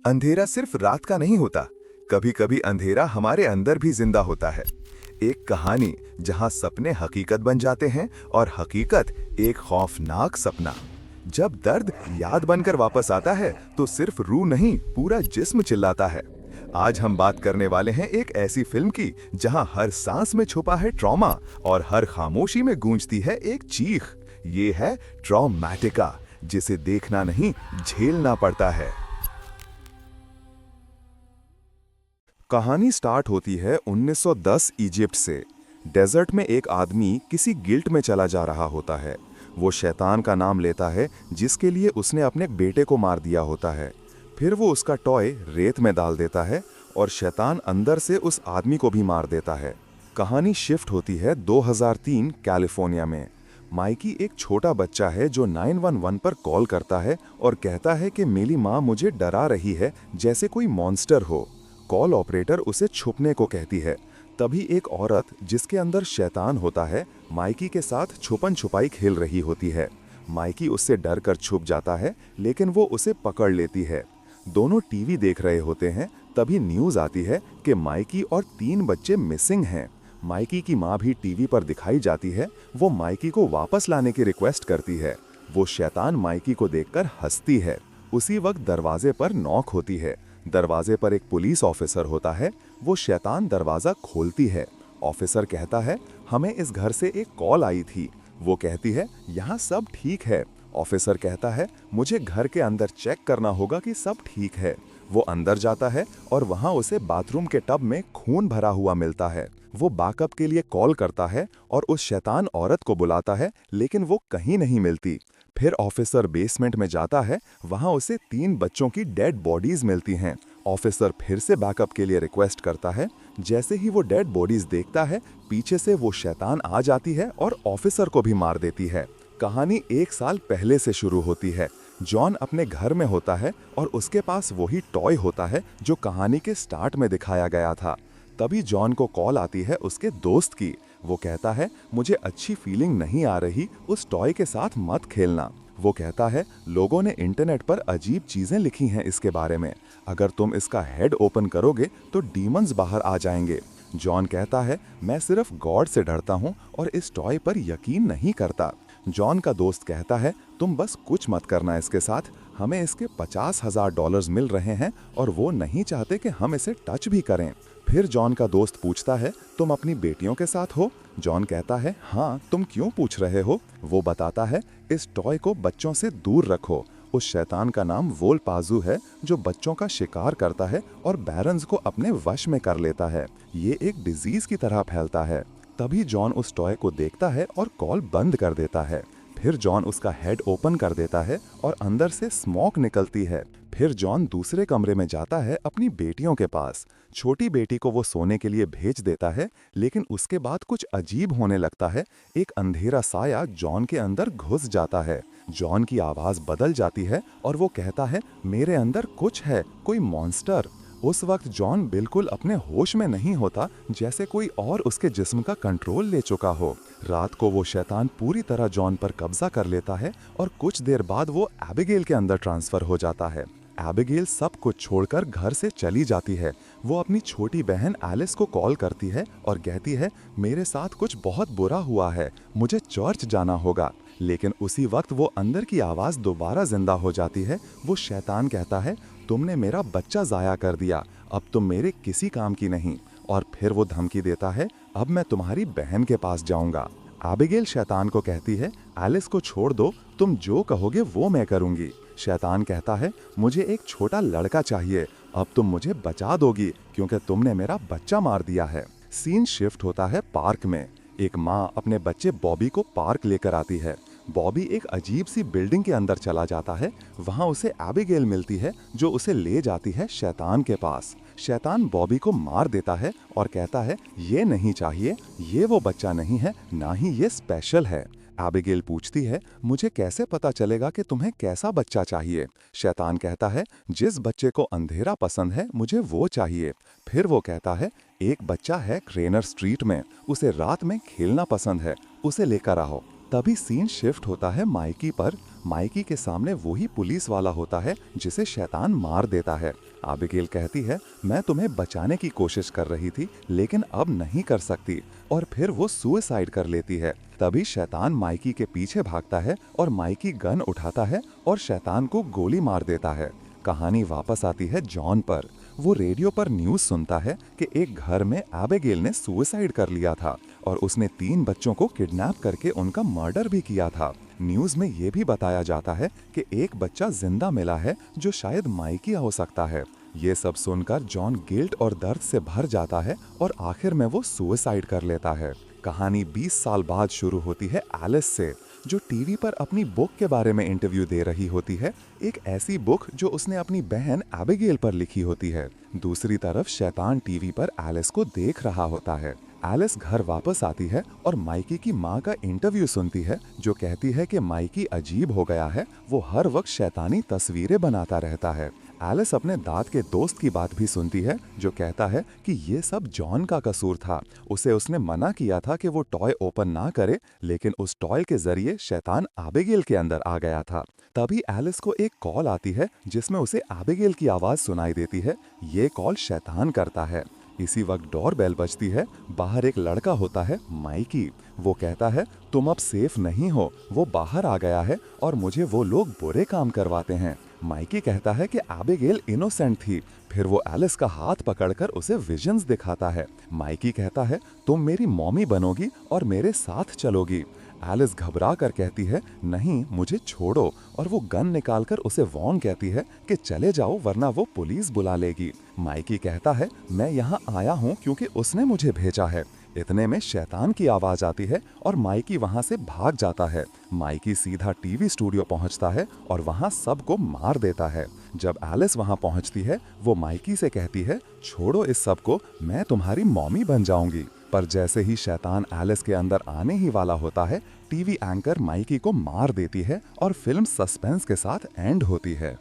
अंधेरा सिर्फ रात का नहीं होता, कभी कभी अंधेरा हमारे अंदर भी जिंदा होता है। एक कहानी जहां सपने हकीकत बन जाते हैं और हकीकत एक खौफनाक सपना। जब दर्द याद बनकर वापस आता है तो सिर्फ रूह नहीं, पूरा जिस्म चिल्लाता है। आज हम बात करने वाले हैं एक ऐसी फिल्म की जहां हर सांस में छुपा है ट्रॉमा और हर खामोशी में गूंजती है एक चीख। ये है ट्रॉमैटिका, जिसे देखना नहीं, झेलना पड़ता है। कहानी स्टार्ट होती है 1910 इजिप्ट से। डेजर्ट में एक आदमी किसी गिल्ट में चला जा रहा होता है। वो शैतान का नाम लेता है जिसके लिए उसने अपने बेटे को मार दिया होता है। फिर वो उसका टॉय रेत में डाल देता है और शैतान अंदर से उस आदमी को भी मार देता है। कहानी शिफ्ट होती है 2003 कैलिफोर्निया में। माइकी एक छोटा बच्चा है जो 911 पर कॉल करता है और कहता है कि मेरी माँ मुझे डरा रही है, जैसे कोई मॉन्स्टर हो। कॉल ऑपरेटर उसे छुपने को कहती है। तभी एक औरत जिसके अंदर शैतान होता है, माइकी के साथ छुपन छुपाई खेल रही होती है। माइकी उससे डर कर छुप जाता है, लेकिन वो उसे पकड़ लेती है। दोनों टीवी देख रहे होते हैं। तभी न्यूज़ आती है कि माइकी और 3 बच्चे मिसिंग हैं। माइकी की माँ भी टीवी पर दिखाई जाती है। वो माइकी को वापस लाने की रिक्वेस्ट करती है। वो शैतान माइकी को देखकर हंसती है। उसी वक्त दरवाजे पर नॉक होती है। दरवाजे पर एक पुलिस ऑफिसर होता है। वो शैतान दरवाज़ा खोलती है। ऑफिसर कहता है, हमें इस घर से एक कॉल आई थी। वो कहती है, यहाँ सब ठीक है। ऑफिसर कहता है, मुझे घर के अंदर चेक करना होगा कि सब ठीक है। वो अंदर जाता है और वहाँ उसे बाथरूम के टब में खून भरा हुआ मिलता है। वो बैकअप के लिए कॉल करता है और उस शैतान औरत को बुलाता है, लेकिन वो कहीं नहीं मिलती। फिर ऑफिसर बेसमेंट में जाता है। वहाँ उसे 3 बच्चों की डेड बॉडीज मिलती हैं। ऑफिसर फिर से बैकअप के लिए रिक्वेस्ट करता है। जैसे ही वो डेड बॉडीज देखता है, पीछे से वो शैतान आ जाती है और ऑफिसर को भी मार देती है। कहानी 1 साल पहले से शुरू होती है। जॉन अपने घर में होता है और उसके पास वही टॉय होता है जो कहानी के स्टार्ट में दिखाया गया था। तभी जॉन को कॉल आती है उसके दोस्त की। वो कहता है, मुझे अच्छी फीलिंग नहीं आ रही, उस टॉय के साथ मत खेलना। वो कहता है, लोगों ने इंटरनेट पर अजीब चीजें लिखी हैं इसके बारे में। अगर तुम इसका हेड ओपन करोगे तो डीमंस बाहर आ जाएंगे। जॉन कहता है, मैं सिर्फ गॉड से डरता हूँ और इस टॉय पर यकीन नहीं करता। जॉन का दोस्त कहता है, तुम बस कुछ मत करना इसके साथ, हमें इसके $50,000 मिल रहे हैं और वो नहीं चाहते कि हम इसे टच भी करें। फिर जॉन का दोस्त पूछता है, तुम अपनी बेटियों के साथ हो? जॉन कहता है, हाँ, तुम क्यों पूछ रहे हो? वो बताता है, इस टॉय को बच्चों से दूर रखो। उस शैतान का नाम वोल्पाजू है, जो बच्चों का शिकार करता है और बैरन्स को अपने वश में कर लेता है। ये एक डिजीज की तरह फैलता है। तभी जॉन उस टॉय को देखता है और कॉल बंद कर देता है। फिर जॉन उसका हेड ओपन कर देता है और अंदर से स्मोक निकलती है। फिर जॉन दूसरे कमरे में जाता है अपनी बेटियों के पास। छोटी बेटी को वो सोने के लिए भेज देता है, लेकिन उसके बाद कुछ अजीब होने लगता है। एक अंधेरा साया जॉन के अंदर घुस जाता है। जॉन की आवाज़ बदल जाती है और वो कहता है, मेरे अंदर कुछ है, कोई मॉन्स्टर। उस वक्त जॉन बिल्कुल अपने होश में नहीं होता, जैसे कोई और उसके जिस्म का कंट्रोल ले चुका हो। रात को वो शैतान पूरी तरह जॉन पर कब्जा कर लेता है और कुछ देर बाद वो एबिगेल के अंदर ट्रांसफर हो जाता है। एबिगेल सब कुछ छोड़कर घर से चली जाती है। वो अपनी छोटी बहन एलिस को कॉल करती है और कहती है, मेरे साथ कुछ बहुत बुरा हुआ है, मुझे चर्च जाना होगा। लेकिन उसी वक्त वो अंदर की आवाज़ दोबारा जिंदा हो जाती है। वो शैतान कहता है, तुमने मेरा बच्चा ज़ाया कर दिया, अब तुम मेरे किसी काम की नहीं। और फिर वो धमकी देता है, अब मैं तुम्हारी बहन के पास जाऊंगा। एबिगेल शैतान को कहती है, एलिस को छोड़ दो, तुम जो कहोगे वो मैं करूंगी। शैतान कहता है, मुझे एक छोटा लड़का चाहिए, अब तुम मुझे बचा दोगी क्योंकि तुमने मेरा बच्चा मार दिया है। सीन शिफ्ट होता है पार्क में। एक माँ अपने बच्चे बॉबी को पार्क लेकर आती है। बॉबी एक अजीब सी बिल्डिंग के अंदर चला जाता है। वहाँ उसे एबिगेल मिलती है, जो उसे ले जाती है शैतान के पास। शैतान बॉबी को मार देता है और कहता है, ये नहीं चाहिए, ये वो बच्चा नहीं है, ना ही ये स्पेशल है। एबिगेल पूछती है, मुझे कैसे पता चलेगा कि तुम्हें कैसा बच्चा चाहिए? शैतान कहता है, जिस बच्चे को अंधेरा पसंद है, मुझे वो चाहिए। फिर वो कहता है, एक बच्चा है क्रेनर स्ट्रीट में, उसे रात में खेलना पसंद है, उसे लेकर आओ। तभी सीन शिफ्ट होता है माइकी पर। माइकी के सामने वही पुलिस वाला होता है जिसे शैतान मार देता है। एबिगेल कहती है, मैं तुम्हें बचाने की कोशिश कर रही थी लेकिन अब नहीं कर सकती, और फिर वो सुसाइड कर लेती है। तभी शैतान माइकी के पीछे भागता है और माइकी गन उठाता है और शैतान को गोली मार देता है। कहानी वापस आती है जॉन पर। वो रेडियो पर न्यूज़ सुनता है कि एक घर में एबिगेल ने सुसाइड कर लिया था और उसने 3 बच्चों को किडनैप करके उनका मर्डर भी किया था। न्यूज़ में ये भी बताया जाता है कि एक बच्चा जिंदा मिला है जो शायद माइकी हो सकता है। ये सब सुनकर जॉन गिल्ट और दर्द से भर जाता है और आखिर में वो सुसाइड कर लेता है। कहानी 20 साल बाद शुरू होती है एलिस से, जो टीवी पर अपनी बुक के बारे में इंटरव्यू दे रही होती है, एक ऐसी बुक जो उसने अपनी बहन एबिगेल पर लिखी होती है। दूसरी तरफ शैतान टीवी पर एलिस को देख रहा होता है। एलिस घर वापस आती है और माइकी की माँ का इंटरव्यू सुनती है, जो कहती है कि माइकी अजीब हो गया है, वो हर वक्त शैतानी तस्वीरें बनाता रहता है। एलिस अपने दांत के दोस्त की बात भी सुनती है, जो कहता है कि ये सब जॉन का कसूर था। उसने मना किया था कि वो टॉय ओपन ना करे, लेकिन उस टॉय के जरिए शैतान एबिगेल के अंदर आ गया था। तभी एलिस को एक कॉल आती है जिसमें उसे एबिगेल की आवाज़ सुनाई देती है। ये कॉल शैतान करता है। इसी वक्त डोर बेल बजती है। बाहर एक लड़का होता है, माइकी। वो कहता है, तुम अब सेफ नहीं हो, वो बाहर आ गया है और मुझे वो लोग बुरे काम करवाते हैं। माइकी कहता है कि एबिगेल इनोसेंट थी। फिर वो एलिस का हाथ पकड़कर उसे विजन्स दिखाता है। माइकी कहता है, तुम मेरी मॉमी बनोगी और मेरे साथ चलोगी। एलिस घबरा कर कहती है, नहीं, मुझे छोड़ो, और वो गन निकालकर उसे वॉर्न कहती है कि चले जाओ वरना वो पुलिस बुला लेगी। माइकी कहता है, मैं यहाँ आया हूँ क्योंकि उसने मुझे भेजा है। इतने में शैतान की आवाज आती है और माइकी वहां से भाग जाता है। माइकी सीधा टीवी स्टूडियो पहुंचता है और वहां सबको मार देता है। जब एलिस वहां पहुंचती है, वो माइकी से कहती है, छोड़ो इस सब को, मैं तुम्हारी मॉमी बन जाऊंगी। पर जैसे ही शैतान एलिस के अंदर आने ही वाला होता है, टीवी एंकर माइकी को मार देती है और फिल्म सस्पेंस के साथ एंड होती है।